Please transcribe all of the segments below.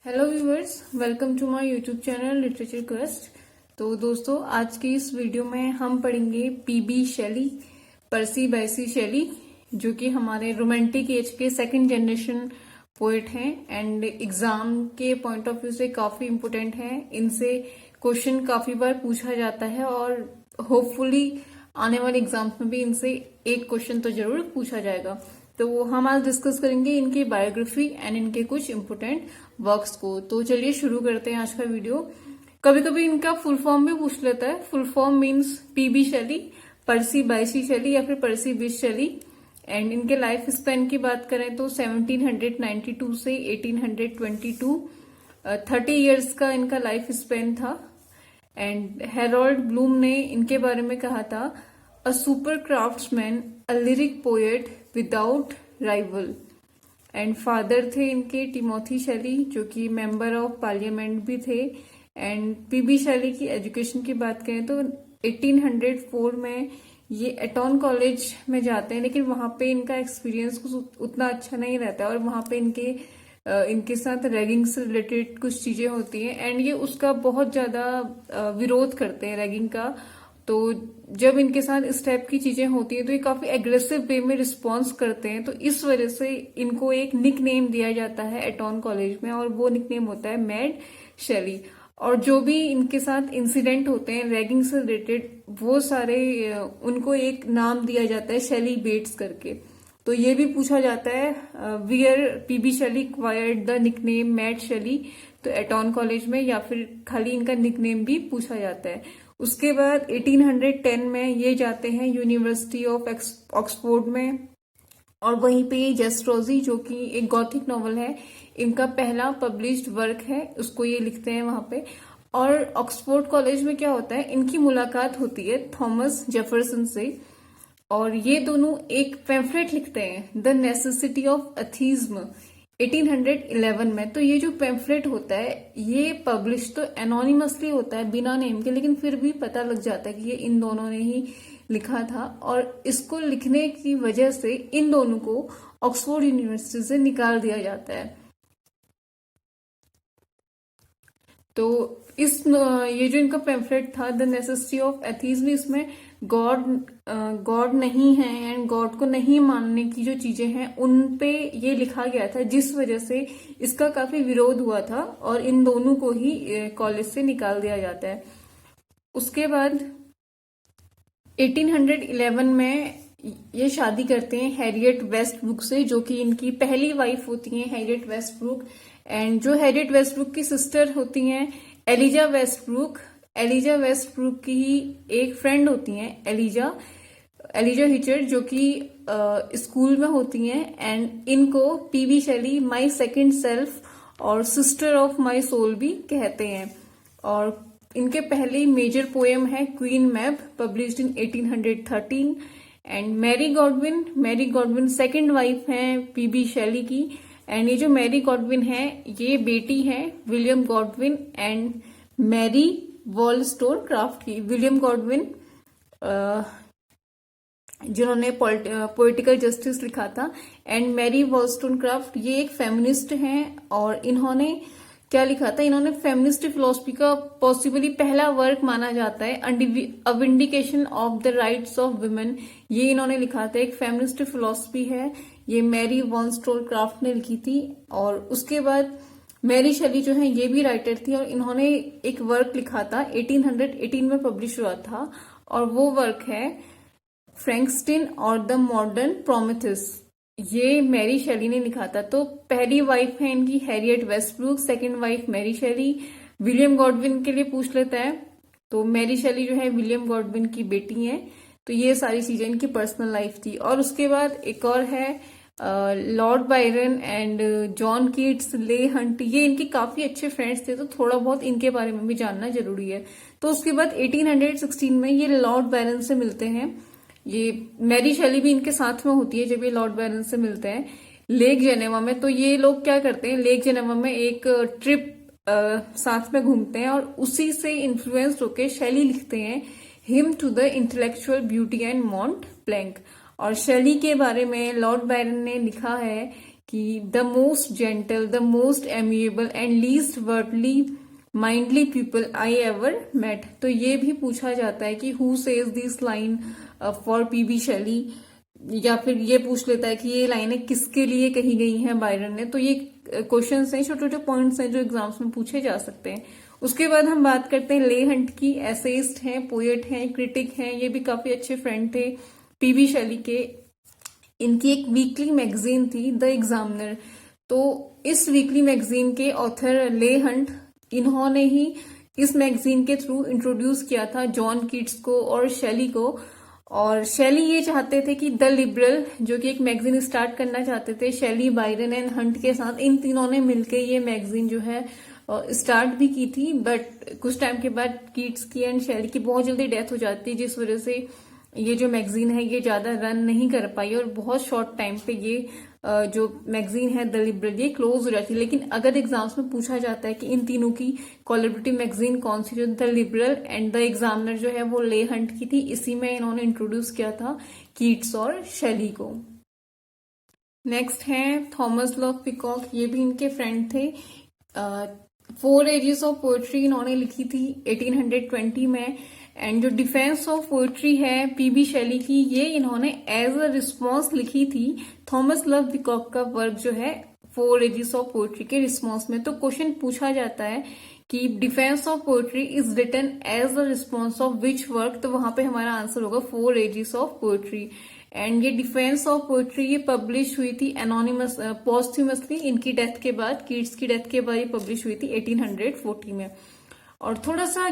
Hello viewers, welcome to my YouTube channel literature quest. तो दोस्तों, आज की इस वीडियो में हम पढ़ेंगे पीबी शेली, पर्सी बायसी शेली, जो कि हमारे रोमांटिक एज के सेकंड जनरेशन पोएट हैं एंड एग्जाम के पॉइंट ऑफ व्यू से काफी इम्पोर्टेंट हैं। इनसे क्वेश्चन काफी बार पूछा जाता है और होपफुली आने वाले एग्जाम्स में भी इनसे एक क्वेश्चन तो जरूर पूछा जाएगा। तो हम आज डिस्कस करेंगे इनकी बायोग्राफी एंड इनके कुछ इम्पोर्टेंट वर्क्स को। तो चलिए शुरू करते हैं आज का वीडियो। कभी कभी इनका फुल फॉर्म भी पूछ लेता है। फुल फॉर्म मींस पीबी शेली, पर्सी बायसी शेली या फिर पर्सी बिश शेली। एंड इनके लाइफ स्पेन की बात करें तो 1792 से 1822, 30 ईयर्स का इनका लाइफ स्पेन था। एंड हेरोल्ड ब्लूम ने इनके बारे में कहा था, a super craftsman, a lyric poet without rival. And father थे इनके टिमोथी शेली, जो कि मेंबर ऑफ पार्लियामेंट भी थे। एंड पीबी शेली की एजुकेशन की बात करें तो 1804 में ये एटॉन कॉलेज में जाते हैं, लेकिन वहां पे इनका एक्सपीरियंस कुछ उतना अच्छा नहीं रहता है और वहां पे इनके साथ रैगिंग से रिलेटेड कुछ चीजें होती हैं एंड ये उसका बहुत ज्यादा विरोध करते हैं, रैगिंग का। तो जब इनके साथ इस टाइप की चीजें होती हैं तो ये काफी एग्रेसिव वे में रिस्पॉन्स करते हैं। तो इस वजह से इनको एक निक नेम दिया जाता है एटॉन कॉलेज में, और वो निक नेम होता है मैड शेली। और जो भी इनके साथ इंसिडेंट होते हैं रैगिंग से रिलेटेड, वो सारे उनको एक नाम दिया जाता है शेली बेट्स करके। तो ये भी पूछा जाता है, where PB Shelley acquired the nickname mad Shelley, तो एटॉन कॉलेज में, या फिर खाली इनका निकनेम भी पूछा जाता है। उसके बाद 1810 में ये जाते हैं यूनिवर्सिटी ऑफ ऑक्सफोर्ड में, और वहीं पे जेस्ट्रोजी, जो कि एक गॉथिक नॉवल है, इनका पहला पब्लिश्ड वर्क है, उसको ये लिखते हैं वहां पे। और ऑक्सफोर्ड कॉलेज में क्या होता है, इनकी मुलाकात होती है थॉमस जेफरसन से, और ये दोनों एक पैम्फलेट लिखते हैं, द नेसेसिटी ऑफ एथीज्म, 1811 में। तो ये जो पैम्फलेट होता है ये पब्लिश तो एनोनिमसली होता है, बिना नेम के, लेकिन फिर भी पता लग जाता है कि ये इन दोनों ने ही लिखा था। और इसको लिखने की वजह से इन दोनों को ऑक्सफोर्ड यूनिवर्सिटी से निकाल दिया जाता है। तो ये जो इनका पैम्फलेट था, द नेसेसिटी ऑफ एथीज्म, इसमें गॉड नहीं है एंड गॉड को नहीं मानने की जो चीजें हैं उन पे ये लिखा गया था, जिस वजह से इसका काफी विरोध हुआ था और इन दोनों को ही कॉलेज से निकाल दिया जाता है। उसके बाद 1811 में ये शादी करते हैं हैरियट वेस्टब्रुक से, जो कि इनकी पहली वाइफ होती हैं, हैरियट वेस्टब्रुक। एंड जो हैरियट वेस्टब्रुक की सिस्टर होती हैं एलिजा वेस्टब्रुक, एलिजा वेस्टब्रुक की ही एक फ्रेंड होती हैं एलिजा हिचर, जो कि स्कूल में होती हैं। एंड इनको PB Shelley my second self और सिस्टर ऑफ माई सोल भी कहते हैं। और इनके पहले मेजर पोएम है Queen Mab, published in 1813। And Mary Godwin second wife हैं पीबी शेली की। एंड ये जो मैरी गॉडविन है ये बेटी है विलियम गॉडविन एंड मैरी वॉलस्टोनक्राफ्ट की। विलियम गॉडविन जिन्होंने पोलिटिकल जस्टिस लिखा था, एंड मैरी वॉलस्टोनक्राफ्ट ये एक फेमिनिस्ट हैं, और इन्होंने क्या लिखा था, इन्होंने फेमिनिस्ट फिलोसफी का पॉसिबली पहला वर्क माना जाता है, a vindication of the rights of women. ये इन्होंने लिखा था, एक फेमिनिस्ट फिलोसफी है, ये मैरी वॉलस्टोनक्राफ्ट ने लिखी थी। और उसके बाद मैरी शेली जो है ये भी राइटर थी, और इन्होंने एक वर्क लिखा था 1818 में पब्लिश हुआ था, और वो वर्क है फ्रैंकस्टीन और द मॉडर्न प्रोमेथेस। ये मैरी शेली ने लिखा था। तो पहली वाइफ है इनकी Harriet Westbrook, second wife Mary Shelley. William Godwin के लिए पूछ लेता है, तो मैरी शेली जो है विलियम गॉडविन की बेटी है। तो ये सारी चीजें इनकी पर्सनल लाइफ थी। और उसके बाद एक और है Lord Byron and John Keats, ले हंट, ये इनके काफी अच्छे फ्रेंड्स थे, तो थोड़ा बहुत इनके बारे में भी जानना जरूरी है। तो उसके बाद 1816 में ये लॉर्ड बायरन से मिलते हैं। ये मैरी शेली भी इनके साथ में होती है जब ये लॉर्ड बायरन से मिलते हैं लेक जेनेवा में। तो ये लोग क्या करते हैं, लेक जेनेवा में एक ट्रिप साथ में घूमते हैं, और उसी से इन्फ्लुएंस्ड होकर शेली लिखते हैं hymn to the intellectual beauty and Mont Blanc. और शेली के बारे में लॉर्ड बायरन ने लिखा है कि the most gentle, the most amiable and least worldly minded people I ever met. तो ये भी पूछा जाता है कि who says this line for PB Shelley, या फिर ये पूछ लेता है कि ये लाइनें किसके लिए कही गई हैं बायरन ने। तो ये क्वेश्चंस हैं, छोटे छोटे पॉइंट्स हैं जो एग्जाम्स में पूछे जा सकते हैं। उसके बाद हम बात करते हैं ले हंट की। एसेइस्ट हैं, पोएट हैं, क्रिटिक हैं, ये भी काफी अच्छे फ्रेंड थे पीबी शेली के। इनकी एक वीकली मैगजीन थी द एग्जामिनर। तो इस वीकली मैगजीन के ऑथर ले हंट, इन्होंने ही इस मैगजीन के थ्रू इंट्रोड्यूस किया था जॉन कीट्स को और शेली को। और शेली ये चाहते थे कि द लिबरल, जो कि एक मैगजीन स्टार्ट करना चाहते थे शेली, बायरन एंड हंट के साथ, इन तीनों ने मिलकर ये मैगजीन जो है स्टार्ट भी की थी। बट कुछ टाइम के बाद कीट्स की एंड शेली की बहुत जल्दी डेथ हो जाती है, जिस वजह से ये जो मैगजीन है ये ज्यादा रन नहीं कर पाई और बहुत शॉर्ट टाइम पे ये जो मैगजीन है द लिबरल ये क्लोज हो जाती है। लेकिन अगर एग्जाम्स में पूछा जाता है कि इन तीनों की कोलैबोरेटिव मैगजीन कौन सी, जो the liberal and the examiner जो है वो ले हंट की थी, इसी में इन्होंने इंट्रोड्यूस किया था कीट्स और शेली को। नेक्स्ट है थॉमस लव पिकॉक, ये भी इनके फ्रेंड थे। 4 एजेस ऑफ पोएट्री इन्होंने लिखी थी 1820 में। एंड जो डिफेंस ऑफ पोएट्री है पीबी शेली की, ये इन्होंने एज अ रिस्पॉन्स लिखी थी थॉमस लव पिकॉक का वर्क जो है 4 एजेस ऑफ पोएट्री के रिस्पॉन्स में। तो क्वेश्चन पूछा जाता है कि defence of poetry is written as a response of which work, तो वहां पे हमारा आंसर होगा 4 एजेस ऑफ पोएट्री। एंड ये डिफेंस ऑफ पोएट्री ये पब्लिश हुई थी एनोनिमस पोस्ट्यूमसली, इनकी डेथ के बाद, कीट्स की डेथ के बाद ये पब्लिश हुई थी 1840 में। और थोड़ा सा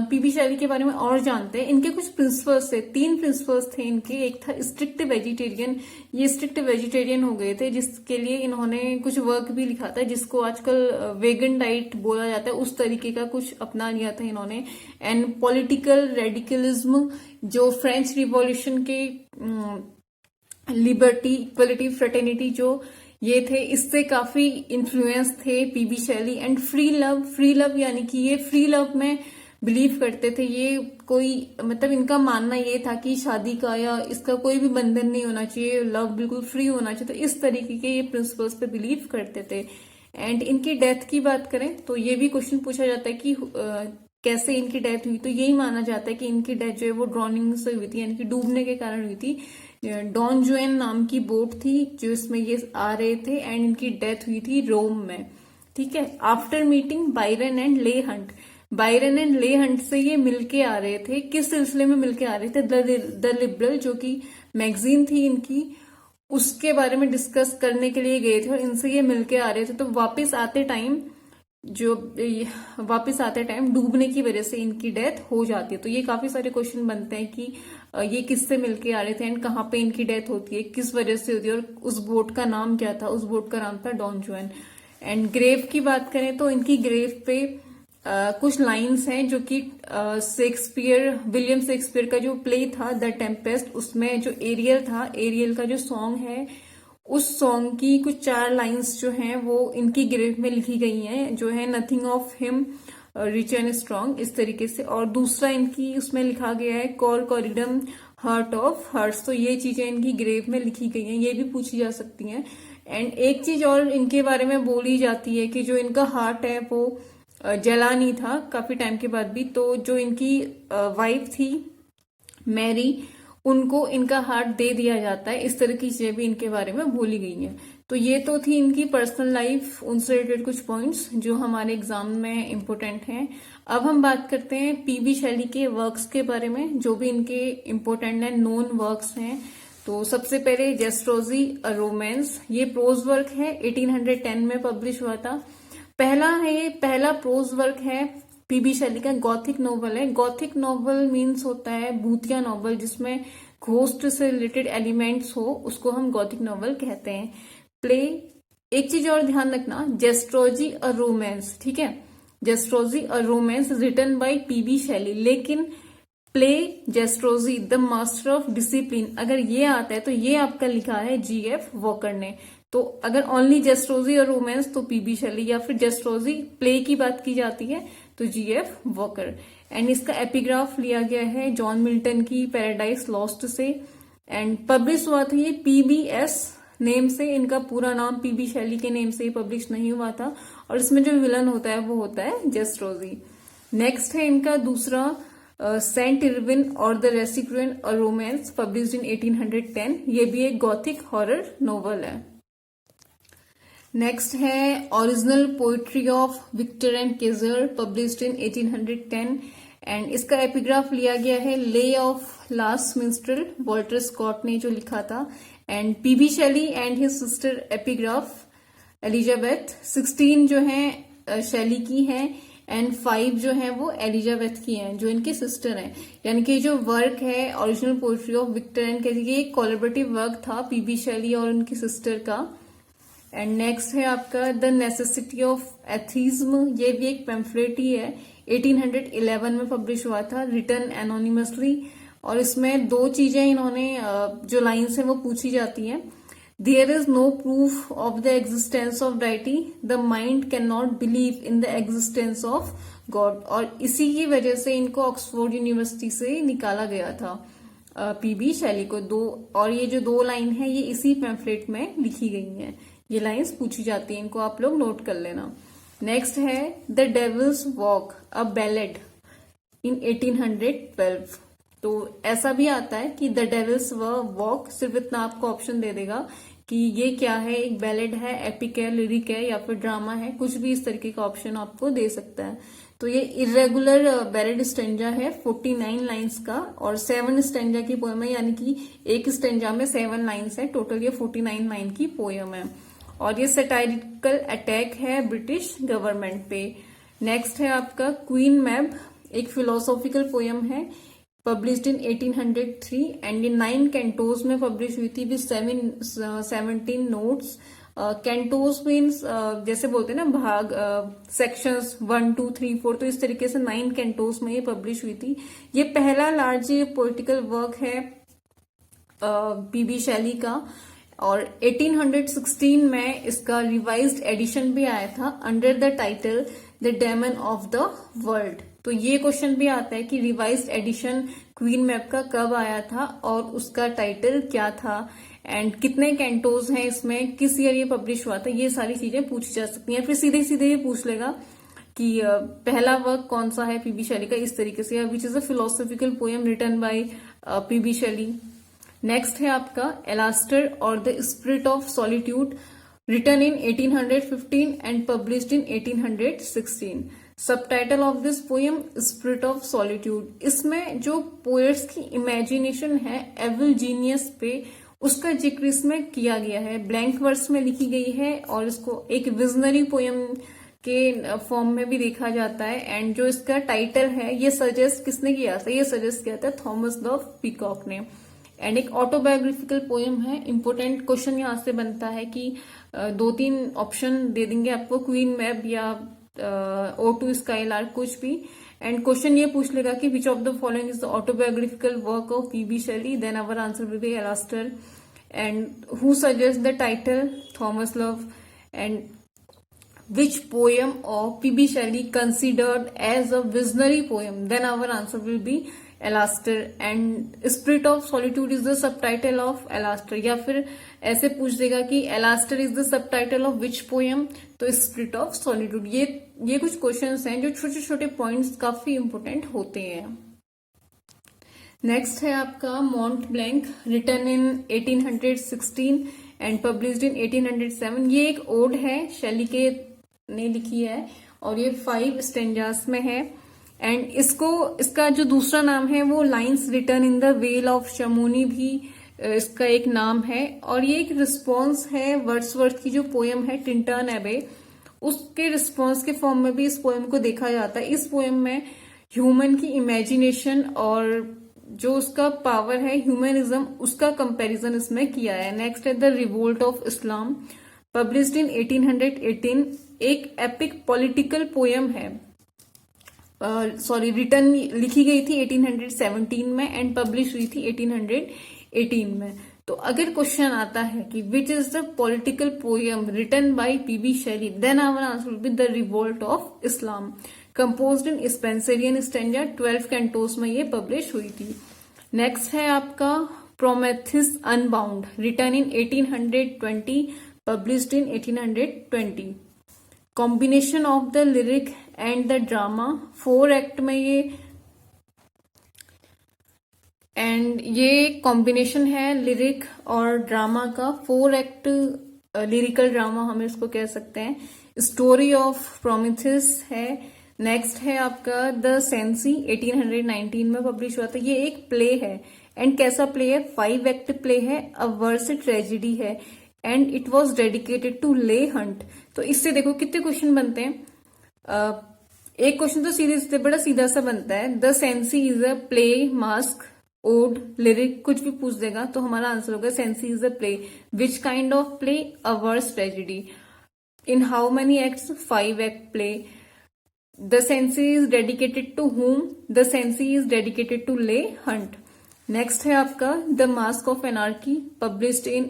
पीबी शेली के बारे में और जानते हैं। इनके कुछ प्रिंसिपल्स थे, 3 प्रिंसिपल्स थे इनके। एक था स्ट्रिक्ट वेजिटेरियन, ये स्ट्रिक्ट वेजिटेरियन हो गए थे, जिसके लिए इन्होंने कुछ वर्क भी लिखा था, जिसको आजकल वेगन डाइट बोला जाता है, उस तरीके का कुछ अपना लिया था इन्होंने। एंड पॉलिटिकल रेडिकलिज्म, जो फ्रेंच रिवॉल्यूशन के लिबर्टी, इक्वलिटी, फ्रेटर्निटी जो ये थे, इससे काफी इन्फ्लुएंस थे PB Shelley. And free love, free love यानी कि ये फ्री लव में बिलीव करते थे। ये कोई मतलब इनका मानना ये था कि शादी का या इसका कोई भी बंधन नहीं होना चाहिए, लव बिल्कुल फ्री होना चाहिए। तो इस तरीके के ये प्रिंसिपल्स पे बिलीव करते थे। एंड इनकी डेथ की बात करें तो ये भी क्वेश्चन पूछा जाता है कि कैसे इनकी डेथ हुई। तो यही माना जाता है कि इनकी डेथ जो है वो ड्रॉनिंग से हुई थी, यानी कि डूबने के कारण हुई थी। डॉन जुएन नाम की बोट थी जो इसमें ये आ रहे थे, एंड इनकी डेथ हुई थी रोम में। ठीक है। आफ्टर मीटिंग बायरन एंड ले हंट, बायरन एंड ले हंट से ये मिलके आ रहे थे। किस सिलसिले में मिलके आ रहे थे? द लिबरल जो कि मैगजीन थी इनकी, उसके बारे में डिस्कस करने के लिए गए थे और इनसे ये मिलके आ रहे थे। तो वापस आते टाइम डूबने की वजह से इनकी डेथ हो जाती है। तो ये काफी सारे क्वेश्चन बनते हैं कि ये किससे मिलके आ रहे थे एंड कहाँ पे इनकी डेथ होती है, किस वजह से होती है, और उस बोट का नाम क्या था? उस बोट का नाम था डॉन जुएन। एंड ग्रेव की बात करें तो इनकी ग्रेव पे कुछ लाइंस हैं जो कि विलियम शेक्सपियर का जो प्ले था द टेम्पेस्ट, उसमें जो एरियल था, एरियल का जो सॉन्ग है, उस सॉन्ग की कुछ 4 लाइंस जो हैं वो इनकी ग्रेव में लिखी गई हैं, जो है nothing of him rich and strong, इस तरीके से। और दूसरा इनकी उसमें लिखा गया है कॉर कॉरिडम हार्ट ऑफ हार्ट्स। तो ये चीजें इनकी ग्रेव में लिखी गई हैं, ये भी पूछी जा सकती हैं। एंड एक चीज और इनके बारे में बोली जाती है कि जो इनका हार्ट है वो जला नहीं था काफी टाइम के बाद भी। तो जो इनकी वाइफ थी मैरी, उनको इनका हार्ट दे दिया जाता है। इस तरह की चीजें भी इनके बारे में बोली गई हैं। तो ये तो थी इनकी पर्सनल लाइफ, उनसे रिलेटेड कुछ पॉइंट्स जो हमारे एग्जाम में इम्पोर्टेंट हैं। अब हम बात करते हैं पीबी शेली के वर्क्स के बारे में, जो भी इनके इम्पोर्टेंट एंड नोन वर्क्स हैं। तो सबसे पहले जेस्ट्रोजी अ रोमांस, ये प्रोज वर्क है, 1810 में पब्लिश हुआ था। पहला प्रोज वर्क है पीबी शेली का, गॉथिक नॉवल है। गॉथिक नॉवल मीन्स होता है भूतिया नॉवल, जिसमें घोस्ट से रिलेटेड एलिमेंट्स हो, उसको हम गॉथिक नॉवल कहते हैं। प्ले, एक चीज और ध्यान रखना, जेस्ट्रोजी अ रोमांस, ठीक है, Zastrozzi a romance written by PB Shelley. लेकिन play Zastrozzi the master of discipline, अगर ये आता है तो ये आपका लिखा है GF वॉकर ने। तो अगर ओनली जेस्ट्रोजी और रोमांस तो पीबी शेली, या फिर जेस्ट्रोजी प्ले की बात की जाती है तो GF वॉकर। एंड इसका एपिग्राफ लिया गया है जॉन मिल्टन की पैराडाइज लॉस्ट से। एंड पब्लिश हुआ था ये PBS नेम से, इनका पूरा नाम पीबी शैली के नेम से ही पब्लिश नहीं हुआ था, और इसमें जो विलन होता है वो होता है जस्ट रोजी। नेक्स्ट है इनका दूसरा सेंट इरविन और the Rosicrucian a romance, published in 1810। ये भी एक गॉथिक हॉरर नोवेल है। नेक्स्ट है original poetry of Victor and Cazire, published in 1810, and इसका एपिग्राफ लिया गया है lay of last minstrel, Walter Scott ने जो लिखा था। And PB Shelley and his sister epigraph Elizabeth, 16 जो है शैली की है एंड 5 जो है वो एलिजाबेथ की हैं, जो इनके सिस्टर हैं। यानी कि जो वर्क है original poetry of Victor and Cazire, ये एक कोलैबोरेटिव वर्क था पीबी शैली और उनकी सिस्टर का। एंड नेक्स्ट है आपका द नेसेसिटी ऑफ एथीज्म, ये भी एक पैम्फलेट ही है, 1811 में पब्लिश हुआ था, रिटन एनोनिमसली। और इसमें 2 चीजें इन्होंने जो लाइन्स है वो पूछी जाती हैं। There is no proof of the existence of deity, the mind can not believe in the existence of God. और इसी की वजह से इनको ऑक्सफोर्ड यूनिवर्सिटी से निकाला गया था पीबी शैली को। और ये जो 2 लाइन है ये इसी पैम्फलेट में लिखी गई हैं। ये लाइंस पूछी जाती हैं, इनको आप लोग नोट कर लेना। नेक्स्ट है the devil's walk a ballad in 1812। तो ऐसा भी आता है कि द डेविल्स वॉक, सिर्फ इतना आपको ऑप्शन दे देगा कि ये क्या है, एक बैलेड है, एपिक है, लिरिक है या फिर ड्रामा है, कुछ भी इस तरीके का ऑप्शन आपको दे सकता है। तो ये इरेगुलर बैलेड स्टेंजा है 49 लाइंस का, और 7 स्टेंजा की पोयम है, यानी कि एक स्टेंजा में 7 लाइंस है, टोटल ये 49 लाइन की पोयम है। और ये सैटारिकल अटैक है ब्रिटिश गवर्नमेंट पे। नेक्स्ट है आपका क्वीन मैब, एक फिलोसॉफिकल पोयम है, published in 1803 and in 9 cantos में पब्लिश हुई थी विद 17 नोट्स। कैंटोज मीन्स जैसे बोलते हैं ना भाग, सेक्शंस 1, 2, 3, 4, तो इस तरीके से 9 कैंटोज में ये पब्लिश हुई थी। ये पहला लार्ज पोलिटिकल वर्क है पीबी शैली का। और 1816 में इसका रिवाइज्ड एडिशन भी आया था under the title the demon of the world. तो ये क्वेश्चन भी आता है कि रिवाइज्ड एडिशन क्वीन मैप का कब आया था और उसका टाइटल क्या था, एंड कितने कैंटोज हैं इसमें, किस ईयर ये पब्लिश हुआ था, ये सारी चीजें पूछी जा सकती हैं। फिर सीधे सीधे ये पूछ लेगा कि पहला वर्क कौन सा है पीबी शैली का, इस तरीके से, which is a philosophical poem written by PB Shelley. Next है आपका एलास्टर और the spirit of solitude, written in 1815 and published in 1816। Subtitle of this poem spirit of solitude. इसमें जो पोएट्स की इमेजिनेशन है एविल जीनियस पे, उसका जिक्र इसमें किया गया है, ब्लैंक वर्स में लिखी गई है और इसको एक विजनरी पोएम के फॉर्म में भी देखा जाता है। एंड जो इसका टाइटल है ये सजेस्ट किसने किया था, ये सजेस्ट किया था थॉमस द पीकॉक ने। एंड एक ऑटोबायोग्राफिकल पोएम है। इंपोर्टेंट क्वेश्चन यहाँ से बनता है कि 2-3 ऑप्शन दे देंगे आपको, क्वीन मैप या ओ टू स्काईलार्क, कुछ भी। एंड क्वेश्चन ये पूछ लेगा कि which of the following is the autobiographical work of PB Shelley, then our answer will be Alastor. And who suggest the title, Thomas Love. And which poem of P.B. Shelley considered as a visionary poem, then our answer will be Alastor. And Spirit of Solitude is the subtitle of Alastor. या फिर ऐसे पूछ देगा कि Alastor is the subtitle of which poem, तो Spirit of Solitude। ये कुछ questions हैं जो छोटे छोटे पॉइंट्स काफी इंपोर्टेंट होते हैं। नेक्स्ट है आपका Mont Blanc, written in 1816 and published in 1807। ये एक ओड है, शैली के ने लिखी है और ये 5 स्टेंजास में है। एंड इसका जो दूसरा नाम है वो lines written in the vale of Chamouni भी इसका एक नाम है। और ये एक रिस्पॉन्स है वर्ड्सवर्थ की जो पोएम है टिंटन एबे, उसके रिस्पॉन्स के फॉर्म में भी इस पोएम को देखा जाता है। इस पोएम में ह्यूमन की इमेजिनेशन और जो उसका पावर है ह्यूमनिज्म, उसका कंपैरिजन इसमें किया है। नेक्स्ट है the revolt of Islam, published in 1818, एक एपिक पॉलिटिकल पोएम है, रिटन लिखी गई थी 1817 में एंड पब्लिश हुई थी 1818 में। तो अगर क्वेश्चन आता है कि which is the political poem written by PB Shelley, then our answer will be the revolt of Islam, composed in Spenserian stanza, 12 cantos में ये पब्लिश हुई थी। नेक्स्ट है आपका Prometheus unbound, written in 1820, published in 1820। Combination of the lyric and the drama, 4 act में ये combination है lyric और ड्रामा का, 4 एक्ट लिरिकल ड्रामा हम इसको कह सकते हैं। स्टोरी ऑफ प्रोमेथिस है। नेक्स्ट है आपका द सेंसी, 1819 में पब्लिश हुआ था। ये एक प्ले है। एंड कैसा प्ले है? 5 एक्ट प्ले है, अ वर्स ट्रेजेडी है, and it was dedicated to Leigh Hunt. तो इससे देखो कितने क्वेश्चन बनते हैं। एक क्वेश्चन तो सीधे बड़ा सीधा सा बनता है, the Cenci is a play, mask, ode, lyric, कुछ भी पूछ देगा तो हमारा आंसर होगा Cenci is a play. Which kind of play? A verse tragedy. In how many acts? 5 act play. The Cenci is dedicated to whom? The Cenci is dedicated to Leigh Hunt. Next है आपका the mask of anarchy, published in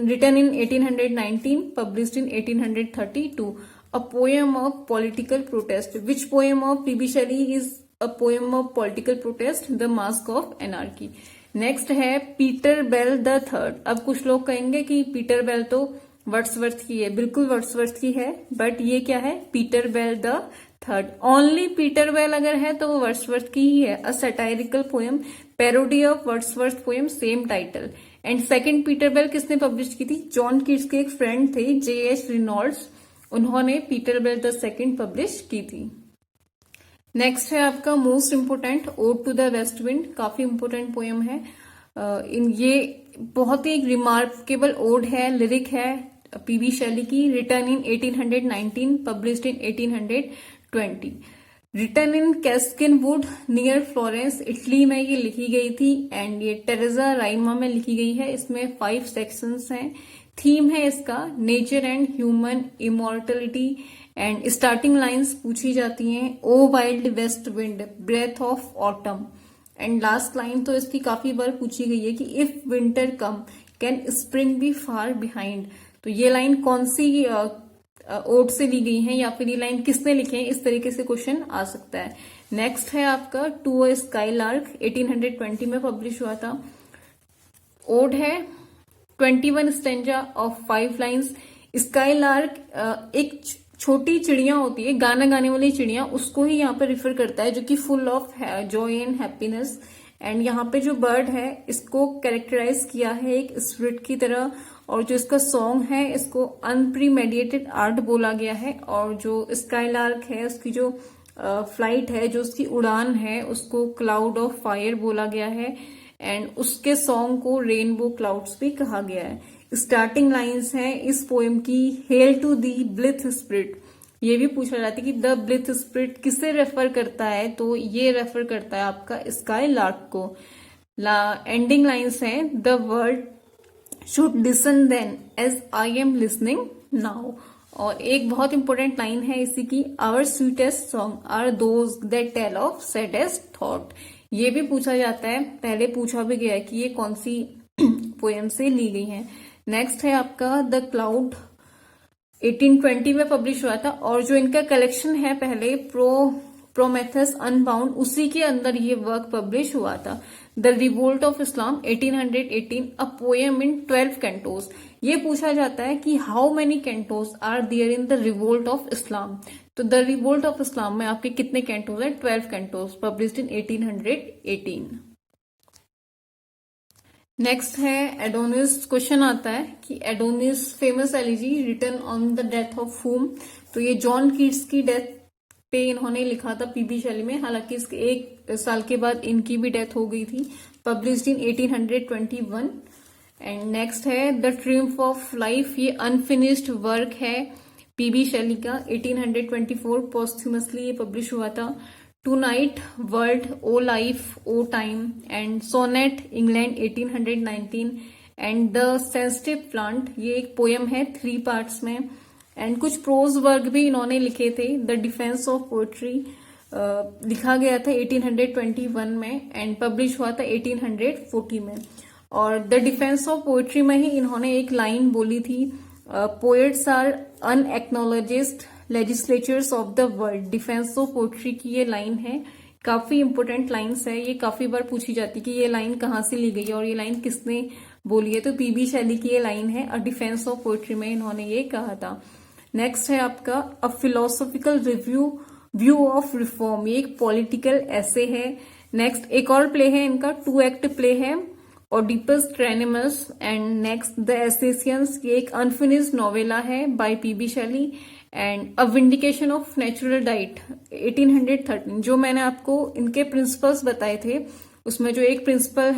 written in 1819, published in 1832। A poem of political protest. Which poem of PB Shelley is a poem of political protest? The mask of anarchy. Next है Peter Bell the third. अब कुछ लोग कहेंगे कि Peter bell तो Wordsworth की है, बिल्कुल वर्ड्सवर्थ की है, बट ये क्या है? Peter Bell the third. Only Peter Bell अगर है तो वो वर्ड्सवर्थ की ही है। A satirical poem, parody of Wordsworth poem, same title. And second Peter Bell किसने पब्लिश की थी? जॉन कीट्स के एक फ्रेंड थे, J.H. रिनॉल्ड्स, उन्होंने Peter Bell the second publish की थी। नेक्स्ट है आपका most important, ode to the west wind. काफी इंपोर्टेंट पोएम है। ये बहुत ही एक रिमार्केबल ओड है, लिरिक है पीबी शैली की, written in 1819, published in 1820। Written in Cascine wood near Florence, Italy में ये लिखी गई थी। एंड ये टेरेजा राइमा में लिखी गई है। इसमें 5 सेक्शंस हैं। थीम है इसका nature and human immortality. And starting lines पूछी जाती हैं, O wild west wind, breath of autumn. And last line तो इसकी काफी बार पूछी गई है कि if winter come can spring be far behind. तो ये लाइन कौन सी ओड से ली गई है या फिर ये लाइन किसने लिखे हैं, इस तरीके से क्वेश्चन आ सकता है। नेक्स्ट है आपका टू अ स्काई लार्क, 1820 में पब्लिश हुआ था। ओड है 21 stanza of 5 lines. Sky lark एक छोटी चिड़िया होती है, गाना गाने वाली चिड़िया, उसको ही यहाँ पे रिफर करता है, जो कि full of Joy and happiness. And यहाँ पे जो बर्ड है इसको कैरेक्टराइज किया है एक स्पिरिट की तरह। और जो इसका सॉन्ग है इसको अनप्रीमेडिएटेड आर्ट बोला गया है। और जो स्काई लार्क है उसकी जो फ्लाइट है, जो उसकी उड़ान है, उसको क्लाउड ऑफ फायर बोला गया है। एंड उसके सॉन्ग को रेनबो क्लाउड्स भी कहा गया है। स्टार्टिंग लाइंस हैं इस पोएम की, hail to thee blithe spirit. ये भी पूछा जाता है कि द ब्लिथ स्पिरिट किसे रेफर करता है, तो ये रेफर करता है आपका स्काई लार्क को। एंडिंग लाइंस हैं, the world should listen then as I am listening now. और एक बहुत इंपॉर्टेंट लाइन है इसी की, our sweetest song are those that tell of saddest thought. ये भी पूछा जाता है, पहले पूछा भी गया है कि ये कौन सी पोएम से ली गई है। नेक्स्ट है आपका द क्लाउड, 1820 में पब्लिश हुआ था। और जो इनका कलेक्शन है पहले प्रोमेथस अनबाउंड, उसी के अंदर ये वर्क पब्लिश हुआ था। The revolt of Islam, 1818, a poem in 12 cantos. ये पूछा जाता है कि how many cantos are there in the revolt of Islam. तो द रिवोल्ट ऑफ इस्लाम में आपके कितने कैंटोस हैं? 12 कैंटोस, पब्लिश्ड इन 1818। नेक्स्ट है एडोनिस। क्वेश्चन आता है कि Adonais famous elegy written on the death of whom. तो ये जॉन कीट्स की डेथ पे इन्होंने लिखा था पीबी शैली में, हालांकि इसके 1 साल के बाद इनकी भी डेथ हो गई थी, पब्लिश्ड इन 1821। एंड नेक्स्ट है द ट्रिम्फ ऑफ लाइफ, ये अनफिनिश्ड वर्क है पीबी शैली का, 1824 पोस्ट्यूमसली ये पब्लिश हुआ था। To night world, O life, O time. And sonnet England, 1819। And the sensitive plant, ये एक पोएम है 3 पार्ट्स में। एंड कुछ प्रोज वर्क भी इन्होंने लिखे थे। द डिफेंस ऑफ पोएट्री लिखा गया था 1821 में एंड पब्लिश हुआ था 1840 में। और द डिफेंस ऑफ पोएट्री में ही इन्होंने एक लाइन बोली थी, poets are unacknowledged legislators of the world. Defence of poetry की ये लाइन है, काफी इंपोर्टेंट लाइंस है, ये काफी बार पूछी जाती कि ये लाइन कहाँ से ली गई है और ये लाइन किसने बोली है। तो पीबी शैली की ये लाइन है, अ डिफेंस ऑफ पोएट्री में इन्होंने ये कहा था। नेक्स्ट है आपका a philosophical view of reform, ये एक पॉलिटिकल ऐसे है। नेक्स्ट एक और प्ले है इनका, 2 एक्ट प्ले है, ओडिपस ट्रेनेमस। एंड नेक्स्ट द एसेसियंस, ये एक अनफिनिश्ड नोवेला है bye PB Shelley. And a vindication of natural diet 1813, जो मैंने आपको इनके प्रिंसिपल्स बताए थे उसमें जो एक प्रिंसिपल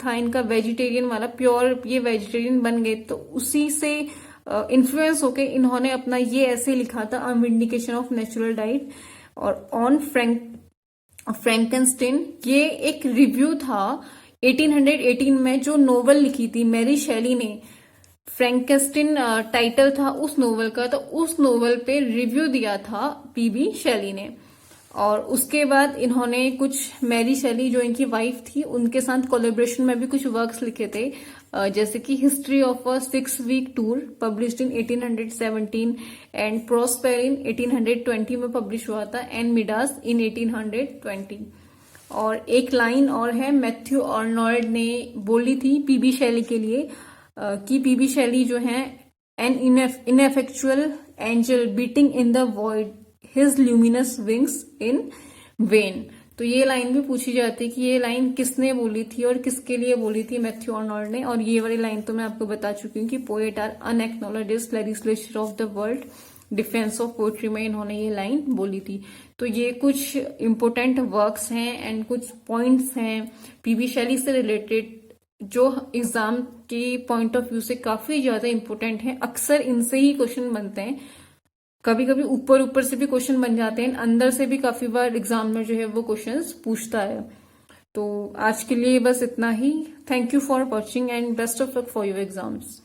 था इनका वेजिटेरियन वाला, प्योर ये वेजिटेरियन बन गए, तो उसी से इन्फ्लुएंस होके इन्होंने अपना ये ऐसे लिखा था, अ विंडिकेशन ऑफ नेचुरल डाइट। और ऑन फ्रैंकेनस्टीन, ये एक रिव्यू था 1818 में जो नोवेल लिखी थी मैरी शेली ने। फ्रैंकेनस्टीन टाइटल था उस नोवेल का, तो उस नोवेल पे रिव्यू दिया था पीबी शैली ने। और उसके बाद इन्होंने कुछ, मैरी शेली जो इनकी वाइफ थी उनके साथ कोलेब्रेशन में भी कुछ वर्क्स लिखे थे, जैसे कि history of a 6-week tour published in 1817 and Proserpine 1820 में पब्लिश हुआ था, एंड मिडास इन 1820। और एक लाइन और है, मैथ्यू आर्नोल्ड ने बोली थी पीबी शैली के लिए कि पीबी शैली जो है, an ineffectual angel beating in the void, his luminous wings in vain. तो ये लाइन भी पूछी जाती है कि ये लाइन किसने बोली थी और किसके लिए बोली थी मैथ्यू आर्नोल्ड ने। और ये वाली लाइन तो मैं आपको बता चुकी हूँ कि poet are unacknowledged legislature of the world, defence of poetry में इन्होंने ये लाइन बोली थी। तो ये कुछ इंपोर्टेंट वर्क्स हैं एंड कुछ पॉइंट्स हैं पीबी शैली से रिलेटेड जो एग्जाम के पॉइंट ऑफ व्यू से काफी ज्यादा इंपॉर्टेंट है। अक्सर इनसे ही क्वेश्चन बनते हैं, कभी कभी ऊपर से भी क्वेश्चन बन जाते हैं, अंदर से भी काफी बार एग्जाम में जो है वो क्वेश्चंस पूछता है। तो आज के लिए बस इतना ही। Thank you for watching and best of luck for your exams.